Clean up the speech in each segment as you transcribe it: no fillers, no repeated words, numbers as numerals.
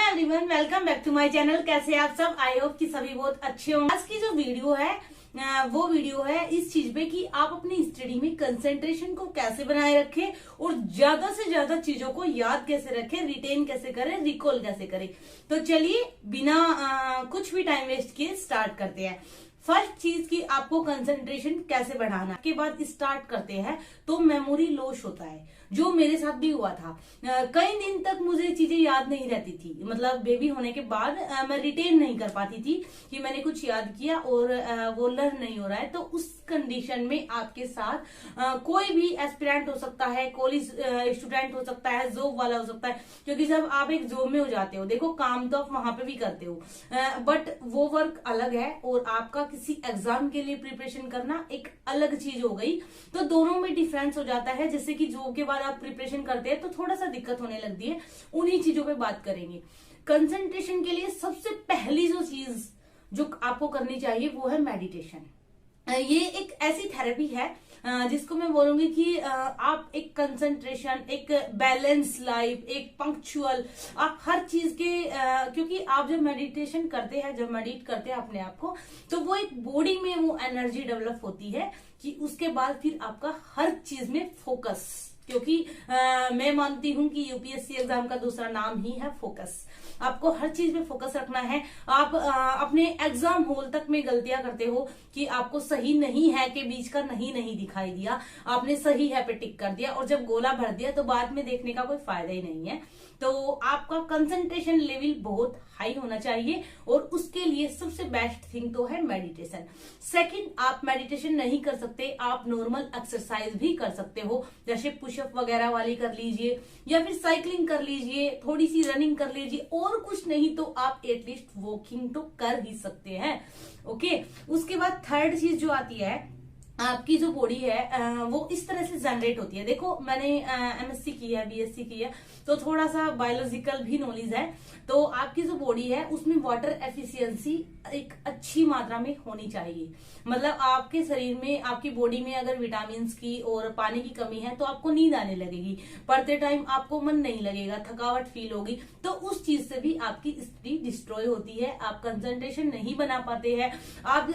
Everyone, welcome back to my channel. कैसे आप सब? आई होप कि सभी बहुत अच्छे होंगे। आज की जो वीडियो है वो वीडियो है इस चीज पे कि आप अपनी स्टडी में कंसंट्रेशन को कैसे बनाए रखें और ज्यादा से ज्यादा चीजों को याद कैसे रखें, रिटेन कैसे करें, रिकॉल कैसे करें। तो चलिए बिना कुछ भी टाइम वेस्ट किए स्टार्ट करते हैं। फर्स्ट चीज की आपको कंसंट्रेशन कैसे बढ़ाना के बाद स्टार्ट करते हैं तो मेमोरी लॉस होता है, जो मेरे साथ भी हुआ था। कई दिन तक मुझे चीजें याद नहीं रहती थी, मतलब बेबी होने के बाद मैं रिटेन नहीं कर पाती थी कि मैंने कुछ याद किया और वो लर्न नहीं हो रहा है। तो उस कंडीशन में आपके साथ कोई भी एस्पिरेंट हो सकता है, कॉलेज स्टूडेंट हो सकता है, जॉब वाला हो सकता है। क्योंकि जब आप एक जॉब में हो जाते हो, देखो काम तो आप वहां पे भी करते हो, बट वो वर्क अलग है और आपका किसी एग्जाम के लिए प्रिपरेशन करना एक अलग चीज हो गई। तो दोनों में डिफरेंस हो जाता है। जैसे कि जॉब के बाद आप प्रिपरेशन करते हैं तो थोड़ा सा दिक्कत होने लगती है, उन्हीं चीजों पे बात करेंगे। कंसंट्रेशन के लिए सबसे पहली जो चीज जो आपको करनी चाहिए वो है मेडिटेशन। ये एक ऐसी थेरेपी है जिसको मैं बोलूंगी कि आप एक कंसंट्रेशन, एक बैलेंस लाइफ, एक पंक्चुअल, आप हर चीज के क्योंकि आप जब मेडिटेशन करते हैं, जब मेडिट करते हैं अपने आप को, तो वो एक बॉडी में वो एनर्जी डेवलप होती है कि उसके बाद फिर आपका हर चीज में फोकस, क्योंकि मैं मानती हूं कि यूपीएससी एग्जाम का दूसरा नाम ही है फोकस। आपको हर चीज में फोकस रखना है। आप अपने एग्जाम हॉल तक में गलतियां करते हो कि आपको सही नहीं है के बीच का नहीं दिखाई दिया, आपने सही है पे टिक कर दिया और जब गोला भर दिया तो बाद में देखने का कोई फायदा ही नहीं है। तो आपका कंसंट्रेशन लेवल बहुत हाई होना चाहिए और उसके लिए सबसे बेस्ट थिंग तो है मेडिटेशन। सेकंड, आप मेडिटेशन नहीं कर सकते, आप नॉर्मल एक्सरसाइज भी कर सकते हो, जैसे पुशअप वगैरह वाली कर लीजिए या फिर साइकिलिंग कर लीजिए, थोड़ी सी रनिंग कर लीजिए, और कुछ नहीं तो आप एटलीस्ट वॉकिंग तो कर ही सकते हैं। ओके, उसके बाद थर्ड चीज जो आती है, आपकी जो बॉडी है वो इस तरह से जनरेट होती है। देखो मैंने एमएससी की है, बीएससी की है, तो थोड़ा सा बायोलॉजिकल भी नॉलेज है। तो आपकी जो बॉडी है उसमें वाटर एफिशिएंसी एक अच्छी मात्रा में होनी चाहिए। मतलब आपके शरीर में, आपकी बॉडी में अगर विटामिन की और पानी की कमी है तो आपको नींद आने लगेगी, पढ़ते टाइम आपको मन नहीं लगेगा, थकावट फील होगी। तो उस चीज से भी आपकी स्टडी डिस्ट्रॉय होती है, आप कंसंट्रेशन नहीं बना पाते हैं। आप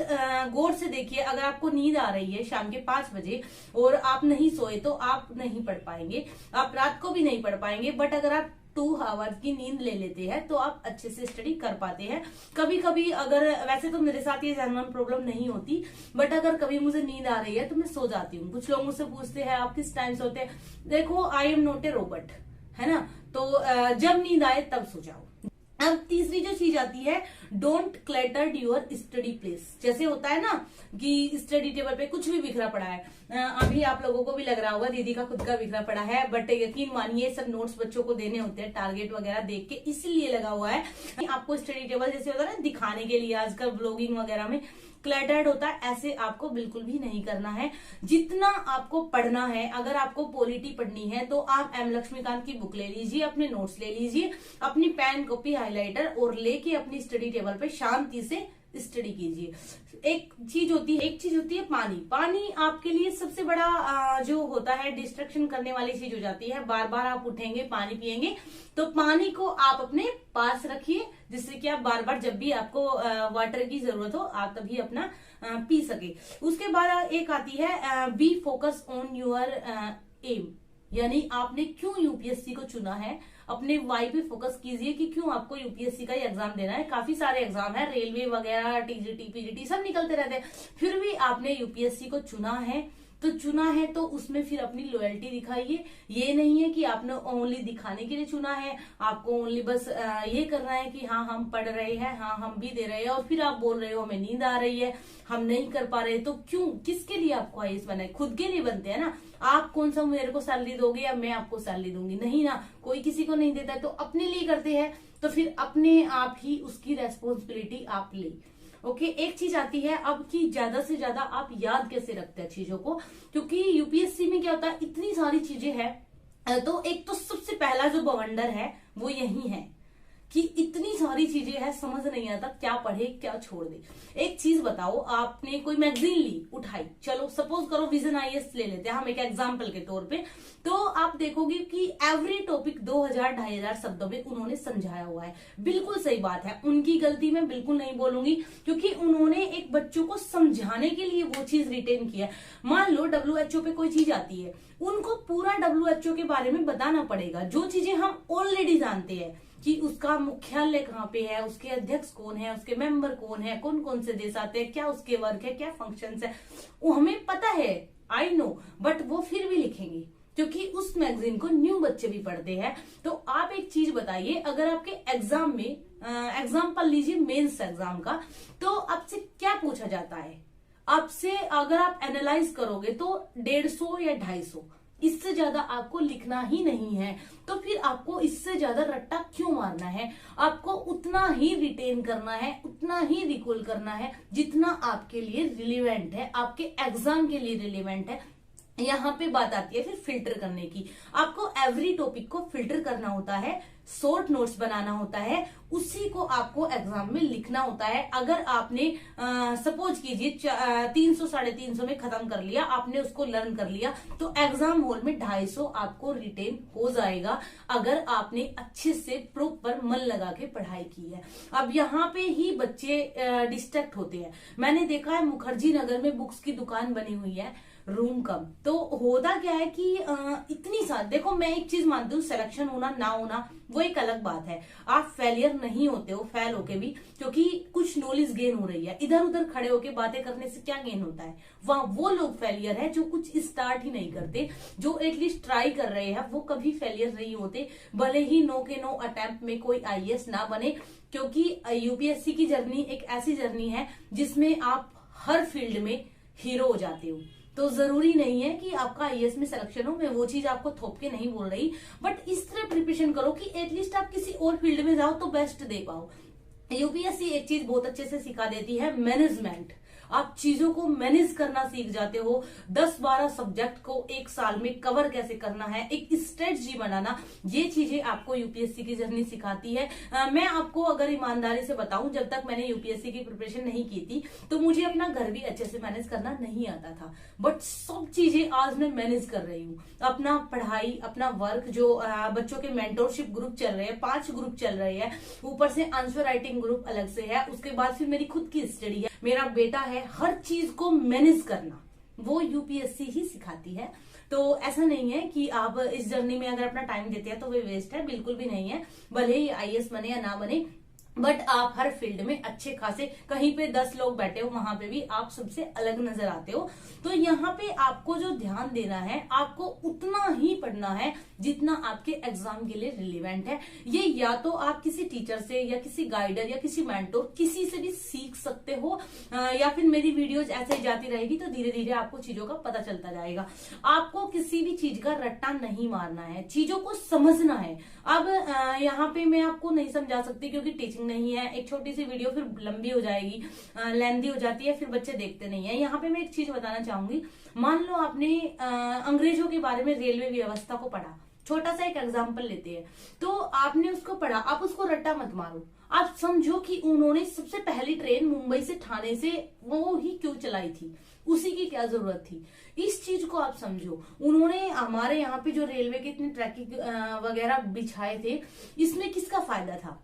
गौर से देखिए, अगर आपको नींद आ रही है शाम के 5 बजे और आप नहीं सोए तो आप नहीं पढ़ पाएंगे, आप रात को भी नहीं पढ़ पाएंगे। बट अगर आप 2 आवर्स की नींद ले लेते हैं तो आप अच्छे से स्टडी कर पाते हैं। कभी कभी अगर, वैसे तो मेरे साथ ये जनरल प्रॉब्लम नहीं होती, बट अगर कभी मुझे नींद आ रही है तो मैं सो जाती हूँ। कुछ लोग मुझसे पूछते हैं आप किस टाइम सोते हैं? देखो, I am not a robot, है ना। तो जब नींद आए तब सो जाओ। अब तीसरी जो चीज आती है, don't clutter your study place. जैसे होता है ना कि स्टडी टेबल पे कुछ भी बिखरा पड़ा है, अभी आप लोगों को भी लग रहा होगा दीदी का खुद का बिखरा पड़ा है, बट यकीन मानिए सब नोट्स बच्चों को देने होते हैं, टारगेट वगैरह देख के इसलिए लगा हुआ है कि आपको स्टडी टेबल जैसे होता है ना दिखाने के लिए, आजकल ब्लॉगिंग वगैरह में क्लटर्ड होता है, ऐसे आपको बिल्कुल भी नहीं करना है। जितना आपको पढ़ना है, अगर आपको पॉलिटी पढ़नी है तो आप एम लक्ष्मीकांत की बुक ले लीजिए, अपने नोट्स ले लीजिए, अपनी पेन, कॉपी, हाइलाइटर और लेके अपनी स्टडी टेबल पे शांति से स्टडी कीजिए। एक चीज होती है पानी। पानी आपके लिए सबसे बड़ा जो होता है डिस्ट्रक्शन करने वाली चीज हो जाती है। बार बार आप उठेंगे, पानी पिएंगे, तो पानी को आप अपने पास रखिए जिससे कि आप बार बार जब भी आपको वाटर की जरूरत हो आप तभी अपना पी सके। उसके बाद एक आती है be focus on your aim, यानी आपने क्यों यूपीएससी को चुना है, अपने वाई पे फोकस कीजिए कि क्यों आपको यूपीएससी का एग्जाम देना है। काफी सारे एग्जाम है, रेलवे वगैरह, टीजीटी, पीजीटी सब निकलते रहते हैं, फिर भी आपने यूपीएससी को चुना है तो उसमें फिर अपनी लॉयल्टी दिखाइए। ये नहीं है कि आपने ओनली दिखाने के लिए चुना है, आपको ओनली बस ये करना है कि हाँ हम पढ़ रहे हैं, हाँ हम भी दे रहे हैं, और फिर आप बोल रहे हो हमें नींद आ रही है, हम नहीं कर पा रहे। तो क्यों, किसके लिए आपको आईएएस बना है? खुद के लिए बनते हैं ना। आप कौन सा मेरे को सैलरी दोगे या मैं आपको सैलरी दूंगी? नहीं ना, कोई किसी को नहीं देता है, तो अपने लिए करते हैं तो फिर अपने आप ही उसकी रेस्पॉन्सिबिलिटी आप ले। ओके, एक चीज आती है अब कि ज्यादा से ज्यादा आप याद कैसे रखते हैं चीजों को, क्योंकि यूपीएससी में क्या होता है, इतनी सारी चीजें हैं। तो एक तो सबसे पहला जो बवंडर है वो यही है कि इतनी सारी चीजें हैं, समझ नहीं आता क्या पढ़े क्या छोड़ दे। एक चीज बताओ, आपने कोई मैगजीन ली, उठाई, चलो सपोज करो विजन आईएएस ले लेते हैं हम एक एग्जांपल के तौर पे, तो आप देखोगे कि एवरी टॉपिक 2000-2500 शब्दों में उन्होंने समझाया हुआ है। बिल्कुल सही बात है, उनकी गलती मैं बिल्कुल नहीं बोलूंगी, क्योंकि उन्होंने एक बच्चों को समझाने के लिए वो चीज रिटेन किया। मान लो WHO पे कोई चीज आती है, उनको पूरा WHO के बारे में बताना पड़ेगा, जो चीजें हम ऑलरेडी जानते हैं कि उसका मुख्यालय कहाँ पे है, उसके अध्यक्ष कौन है, उसके मेंबर कौन है, कौन कौन से देश आते हैं, क्या उसके वर्क है, क्या फंक्शंस है, वो हमें पता है, आई नो, बट वो फिर भी लिखेंगे क्योंकि उस मैगजीन को न्यू बच्चे भी पढ़ते हैं। तो आप एक चीज बताइए, अगर आपके एग्जाम में एग्जाम्पल लीजिए मेंस एग्जाम का, तो आपसे क्या पूछा जाता है, आपसे अगर आप एनालाइज करोगे तो 150 या 250, इससे ज्यादा आपको लिखना ही नहीं है। तो फिर आपको इससे ज्यादा रट्टा क्यों मारना है? आपको उतना ही रिटेन करना है, उतना ही रिकॉल करना है जितना आपके लिए रिलेवेंट है, आपके एग्जाम के लिए रिलेवेंट है। यहाँ पे बात आती है फिर फिल्टर करने की। आपको एवरी टॉपिक को फिल्टर करना होता है, शॉर्ट नोट्स बनाना होता है, उसी को आपको एग्जाम में लिखना होता है। अगर आपने सपोज कीजिए 300-350 में खत्म कर लिया, आपने उसको लर्न कर लिया, तो एग्जाम हॉल में 250 आपको रिटेन हो जाएगा, अगर आपने अच्छे से प्रॉपर मन लगा के पढ़ाई की है। अब यहाँ पे ही बच्चे डिस्ट्रैक्ट होते हैं। मैंने देखा है मुखर्जी नगर में बुक्स की दुकान बनी हुई है, रूम कम, तो होता क्या है कि इतनी सारी, देखो मैं एक चीज मानती हूँ, सिलेक्शन होना ना होना वो एक अलग बात है, आप फेलियर नहीं होते हो फेल होके भी, क्योंकि कुछ नॉलेज गेन हो रही है। इधर उधर खड़े होके बातें करने से क्या गेन होता है? वहां वो लोग फेलियर है जो कुछ स्टार्ट ही नहीं करते, जो एटलीस्ट ट्राई कर रहे हैं, वो कभी फेलियर नहीं होते, भले ही नो के नो अटेम्प्ट में कोई आईएएस ना बने, क्योंकि यूपीएससी की जर्नी एक ऐसी जर्नी है जिसमें आप हर फील्ड में हीरो हो जाते हो। तो जरूरी नहीं है कि आपका आईएएस में सिलेक्शन हो, मैं वो चीज आपको थोप के नहीं बोल रही, बट इस तरह प्रिपरेशन करो कि एटलीस्ट आप किसी और फील्ड में जाओ तो बेस्ट दे पाओ। यूपीएससी एक चीज बहुत अच्छे से सिखा देती है, मैनेजमेंट। आप चीजों को मैनेज करना सीख जाते हो, 10-12 सब्जेक्ट को एक साल में कवर कैसे करना है, एक स्ट्रेटजी बनाना, ये चीजें आपको यूपीएससी की जर्नी सिखाती है। मैं आपको अगर ईमानदारी से बताऊं, जब तक मैंने यूपीएससी की प्रिपरेशन नहीं की थी तो मुझे अपना घर भी अच्छे से मैनेज करना नहीं आता था, बट सब चीजें आज मैं मैनेज कर रही हूँ। अपना पढ़ाई, अपना वर्क, जो बच्चों के मेंटोरशिप ग्रुप चल रहे हैं, 5 ग्रुप चल रहे हैं, ऊपर से आंसर राइटिंग ग्रुप अलग से है, उसके बाद फिर मेरी खुद की स्टडी है, मेरा बेटा है, हर चीज को मैनेज करना वो यूपीएससी ही सिखाती है। तो ऐसा नहीं है कि आप इस जर्नी में अगर अपना टाइम देते हैं तो वो वेस्ट है, बिल्कुल भी नहीं है। भले ही आईएएस बने या ना बने, बट आप हर फील्ड में अच्छे खासे, कहीं पे 10 लोग बैठे हो वहां पे भी आप सबसे अलग नजर आते हो। तो यहाँ पे आपको जो ध्यान देना है, आपको उतना ही पढ़ना है जितना आपके एग्जाम के लिए रिलेवेंट है। ये या तो आप किसी टीचर से या किसी गाइडर या किसी मेंटोर, किसी से भी सीख सकते हो, या फिर मेरी वीडियोज ऐसे ही जाती रहेगी तो धीरे धीरे आपको चीजों का पता चलता जाएगा। आपको किसी भी चीज का रट्टा नहीं मारना है, चीजों को समझना है। अब यहाँ पे मैं आपको नहीं समझा सकती क्योंकि टीचिंग नहीं है, एक छोटी सी वीडियो फिर लंबी हो जाएगी, लेंदी हो जाती है, फिर बच्चे देखते नहीं है। यहाँ पे मैं एक चीज बताना चाहूंगी, मान लो आपने अंग्रेजों के बारे में, रेलवे व्यवस्था को पढ़ा, छोटा सा एक एग्जाम्पल लेते हैं, तो आपने उसको पढ़ा, आप उसको रट्टा मत मारो, आप समझो कि उन्होंने सबसे पहली ट्रेन मुंबई से ठाणे से वो ही क्यों चलाई थी, उसी की क्या जरूरत थी, इस चीज को आप समझो। उन्होंने हमारे यहाँ पे जो रेलवे के इतने ट्रैकिंग वगैरह बिछाए थे, इसमें किसका फायदा था?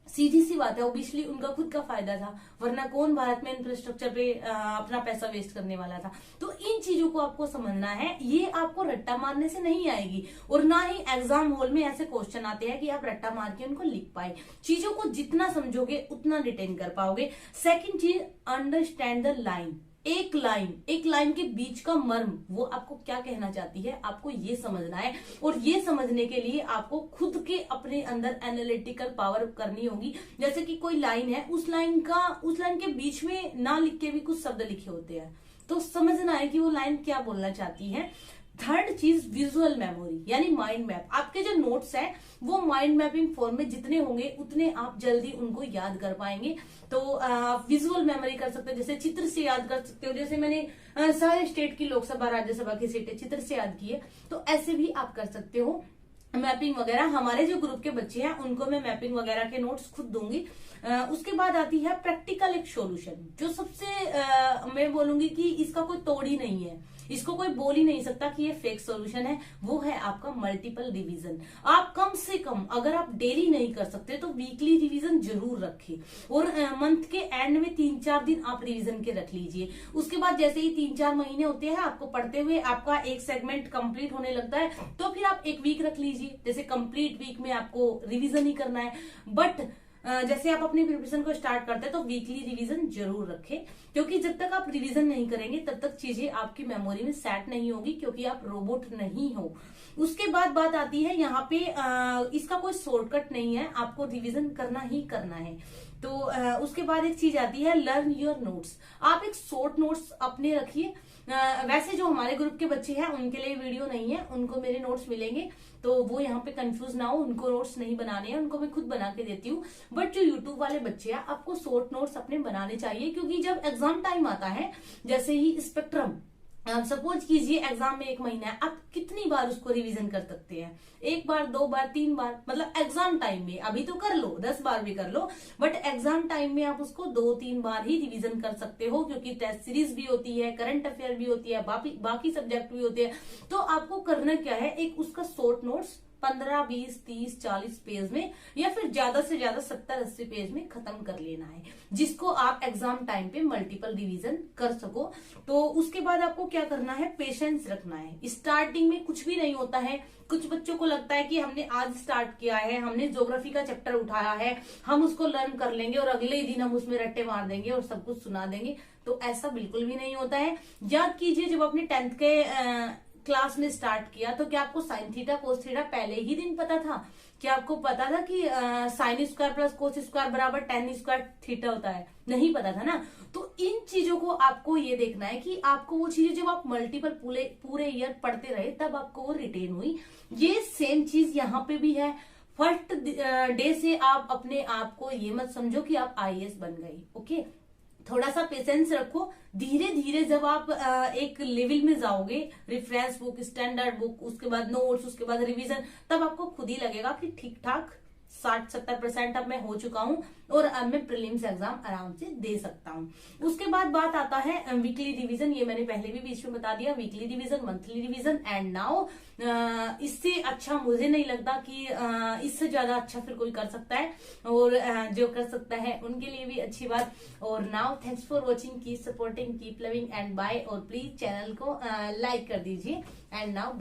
सीधी सी बात है, ओबियसली उनका खुद का फायदा था, वरना कौन भारत में इंफ्रास्ट्रक्चर पे अपना पैसा वेस्ट करने वाला था। तो इन चीजों को आपको समझना है, ये आपको रट्टा मारने से नहीं आएगी, और ना ही एग्जाम हॉल में ऐसे क्वेश्चन आते हैं कि आप रट्टा मार के उनको लिख पाए। चीजों को जितना समझोगे उतना रिटेन कर पाओगे। सेकेंड चीज, अंडरस्टैंड द लाइन। एक लाइन के बीच का मर्म, वो आपको क्या कहना चाहती है, आपको ये समझना है। और ये समझने के लिए आपको खुद के अपने अंदर एनालिटिकल पावर करनी होगी। जैसे कि कोई लाइन है, उस लाइन के बीच में ना लिख के भी कुछ शब्द लिखे होते हैं, तो समझना है कि वो लाइन क्या बोलना चाहती है। थर्ड चीज, विजुअल मेमोरी यानी माइंड मैप। आपके जो नोट्स है वो माइंड मैपिंग फॉर्म में जितने होंगे उतने आप जल्दी उनको याद कर पाएंगे। तो विजुअल मेमोरी कर सकते हो, जैसे चित्र से याद कर सकते हो, जैसे मैंने सारे स्टेट की लोकसभा राज्यसभा की सीटें चित्र से याद की है, तो ऐसे भी आप कर सकते हो। मैपिंग वगैरह, हमारे जो ग्रुप के बच्चे हैं उनको मैं मैपिंग वगैरह के नोट्स खुद दूंगी। उसके बाद आती है प्रैक्टिकल एक सॉल्यूशन, जो सबसे मैं बोलूंगी कि इसका कोई तोड़ ही नहीं है, इसको कोई बोल ही नहीं सकता कि ये फेक सॉल्यूशन है। वो है आपका मल्टीपल रिवीजन। आप कम से कम, अगर आप डेली नहीं कर सकते तो वीकली रिवीजन जरूर रखें, और मंथ के एंड में 3-4 दिन आप रिवीजन के रख लीजिए। उसके बाद जैसे ही 3-4 महीने होते हैं आपको पढ़ते हुए, आपका एक सेगमेंट कंप्लीट होने लगता है, तो फिर आप एक वीक रख लीजिए। जैसे कंप्लीट वीक में आपको रिवीजन ही करना है, बट जैसे आप अपनी प्रिपरेशन को स्टार्ट करते हैं तो वीकली रिवीजन जरूर रखें, क्योंकि जब तक आप रिवीजन नहीं करेंगे तब तक चीजें आपकी मेमोरी में सेट नहीं होगी, क्योंकि आप रोबोट नहीं हो। उसके बाद बात आती है यहाँ पे, इसका कोई शॉर्टकट नहीं है, आपको रिवीजन करना ही करना है। तो उसके बाद एक चीज आती है लर्न योर नोट्स। आप एक शॉर्ट नोट्स अपने रखिए। वैसे जो हमारे ग्रुप के बच्चे हैं उनके लिए वीडियो नहीं है, उनको मेरे नोट्स मिलेंगे, तो वो यहाँ पे कंफ्यूज ना हो, उनको नोट्स नहीं बनाने हैं, उनको मैं खुद बना के देती हूँ। बट जो यूट्यूब वाले बच्चे हैं, आपको शॉर्ट नोट्स अपने बनाने चाहिए, क्योंकि जब एग्जाम टाइम आता है, जैसे ही स्पेक्ट्रम, सपोज कीजिए एग्जाम में 1 महीना है, आप कितनी बार उसको रिवीजन कर सकते हैं? 1 बार, 2 बार, 3 बार, मतलब एग्जाम टाइम में। अभी तो कर लो, 10 बार भी कर लो, बट एग्जाम टाइम में आप उसको 2-3 बार ही रिवीजन कर सकते हो, क्योंकि टेस्ट सीरीज भी होती है, करंट अफेयर भी होती है, बाकी सब्जेक्ट भी होते हैं। तो आपको करना क्या है, एक उसका शॉर्ट नोट्स 15, 20, 30, 40 पेज में, या फिर ज्यादा से ज्यादा 70-80 पेज में खत्म कर लेना है, जिसको आप एग्जाम टाइम पे मल्टीपल रिवीजन कर सको। तो उसके बाद आपको क्या करना है, पेशेंस रखना है। स्टार्टिंग में कुछ भी नहीं होता है। कुछ बच्चों को लगता है कि हमने आज स्टार्ट किया है, हमने ज्योग्राफी का चैप्टर उठाया है, हम उसको लर्न कर लेंगे और अगले ही दिन हम उसमें रट्टे मार देंगे और सब कुछ सुना देंगे। तो ऐसा बिल्कुल भी नहीं होता है। याद कीजिए, जब अपने 10th के क्लास में स्टार्ट किया, तो क्या आपको साइन थीटा कोस थीटा पहले ही दिन पता था? क्या आपको पता था कि sine square plus cos square बराबर टेन स्क्वायर थीटा होता है? नहीं पता था ना। तो इन चीजों को आपको ये देखना है कि आपको वो चीजें जब आप मल्टीपल पूरे ईयर पढ़ते रहे, तब आपको वो रिटेन हुई। ये सेम चीज यहाँ पे भी है। फर्स्ट डे से आप अपने आप को ये मत समझो कि आप IAS बन गई। ओके, थोड़ा सा पेशेंस रखो। धीरे धीरे जब आप एक लेवल में जाओगे, रेफरेंस बुक, स्टैंडर्ड बुक, उसके बाद नोट्स, उसके बाद रिवीजन, तब आपको खुद ही लगेगा कि ठीक ठाक 60-70% अब मैं हो चुका हूं और अब मैं प्रीलिम्स एग्जाम आराम से दे सकता हूं। उसके बाद बात आता है वीकली रिवीजन। ये मैंने पहले भी बीच में बता दिया, weekly revision, monthly revision and now इससे अच्छा मुझे नहीं लगता कि इससे ज्यादा अच्छा फिर कोई कर सकता है, और जो कर सकता है उनके लिए भी अच्छी बात। और now thanks for watching, keep supporting, keep loving and bye. और प्लीज चैनल को लाइक कर दीजिए। And now bye.